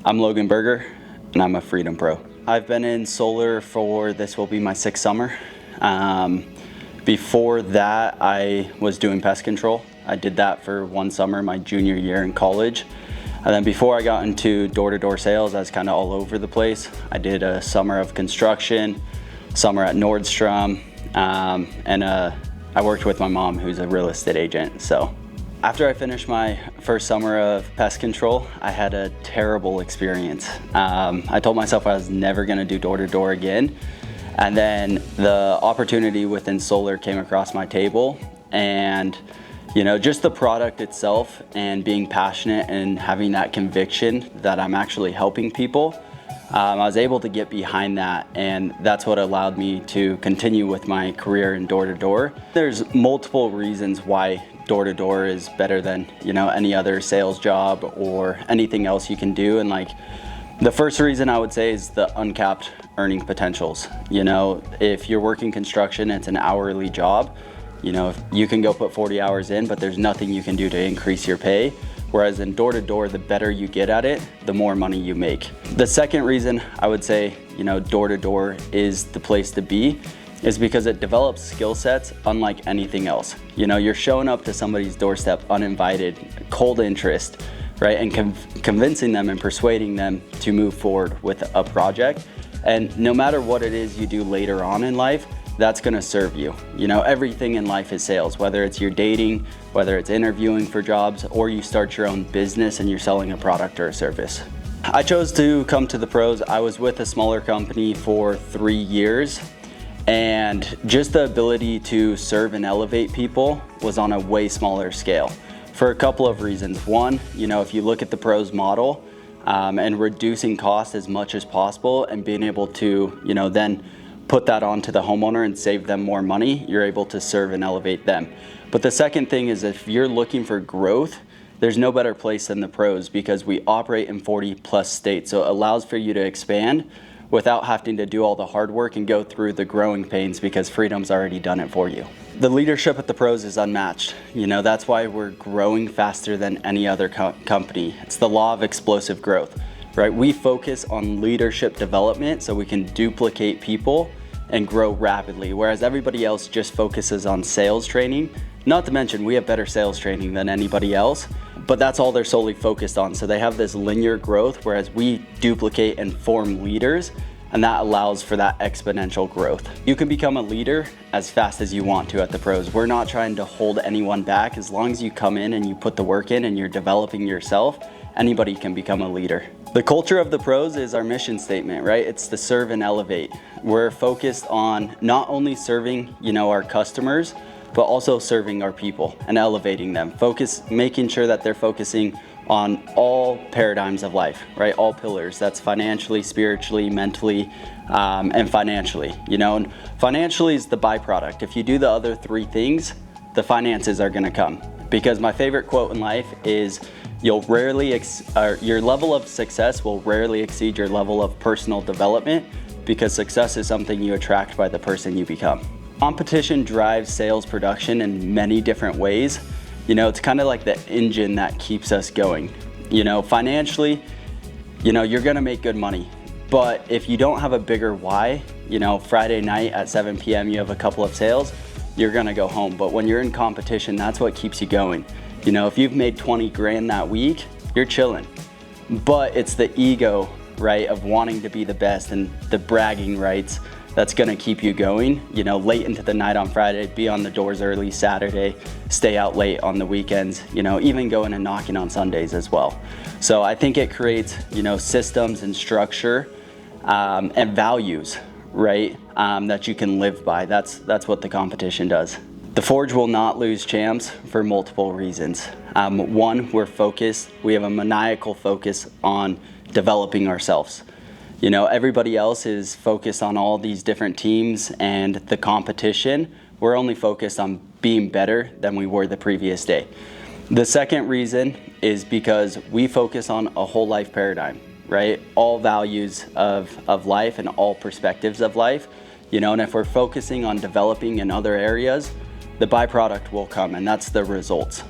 I'm Logan Berger, and I'm a Freedom Pro. I've been in solar for, this will be my 6th summer. Before that, I was doing pest control. I did that for 1 summer, my junior year in college. And then before I got into door-to-door sales, I was kind of all over the place. I did a summer of construction, summer at Nordstrom, and I worked with my mom, who's a real estate agent. So after I finished my first summer of pest control, I had a terrible experience. I told myself I was never gonna do door-to-door again. And then the opportunity within solar came across my table, and just the product itself and being passionate and having that conviction that I'm actually helping people, I was able to get behind that, and that's what allowed me to continue with my career in door-to-door. There's multiple reasons why door-to-door is better than any other sales job or anything else you can do, and the first reason I would say is the uncapped earning potentials. If you're working construction, it's an hourly job. You can go put 40 hours in, but there's nothing you can do to increase your pay. Whereas in door-to-door, the better you get at it, the more money you make. The second reason I would say, door-to-door is the place to be is because it develops skill sets unlike anything else. You're showing up to somebody's doorstep uninvited, cold interest, right? And convincing them and persuading them to move forward with a project. And no matter what it is you do later on in life, that's gonna serve you. Everything in life is sales, whether it's your dating, whether it's interviewing for jobs, or you start your own business and you're selling a product or a service. I chose to come to the pros. I was with a smaller company for 3 years, and just the ability to serve and elevate people was on a way smaller scale for a couple of reasons. One, if you look at the pros model, and reducing costs as much as possible and being able to, then put that onto the homeowner and save them more money, you're able to serve and elevate them. But the second thing is, if you're looking for growth, there's no better place than the pros, because we operate in 40+ states. So it allows for you to expand without having to do all the hard work and go through the growing pains, because Freedom's already done it for you. The leadership at the pros is unmatched. That's why we're growing faster than any other company. It's the law of explosive growth, right? We focus on leadership development so we can duplicate people and grow rapidly, whereas everybody else just focuses on sales training. Not to mention, we have better sales training than anybody else, but that's all they're solely focused on. So they have this linear growth, whereas we duplicate and form leaders, and that allows for that exponential growth. You can become a leader as fast as you want to at the pros. We're not trying to hold anyone back. As long as you come in and you put the work in and you're developing yourself, anybody can become a leader. The culture of the pros is our mission statement, right? It's to serve and elevate. We're focused on not only serving, our customers, but also serving our people and elevating them. Making sure that they're focusing on all paradigms of life, right? All pillars. That's financially, spiritually, mentally, and financially. And financially is the byproduct. If you do the other 3 things, the finances are gonna come. Because my favorite quote in life is, your level of success will rarely exceed your level of personal development, because success is something you attract by the person you become. Competition drives sales production in many different ways. It's kind of like the engine that keeps us going. Financially, you're gonna make good money, but if you don't have a bigger why, Friday night at 7 p.m. you have a couple of sales, you're gonna go home. But when you're in competition, that's what keeps you going. If you've made 20 grand that week, you're chilling. But it's the ego, right, of wanting to be the best and the bragging rights that's gonna keep you going, late into the night on Friday, be on the doors early Saturday, stay out late on the weekends, even going and knocking on Sundays as well. So I think it creates, systems and structure and values, right, that you can live by. That's what the competition does. The Forge will not lose champs for multiple reasons. One, we're focused. We have a maniacal focus on developing ourselves. Everybody else is focused on all these different teams and the competition. We're only focused on being better than we were the previous day. The second reason is because we focus on a whole life paradigm, right? All values of life and all perspectives of life, and if we're focusing on developing in other areas, the byproduct will come, and that's the results.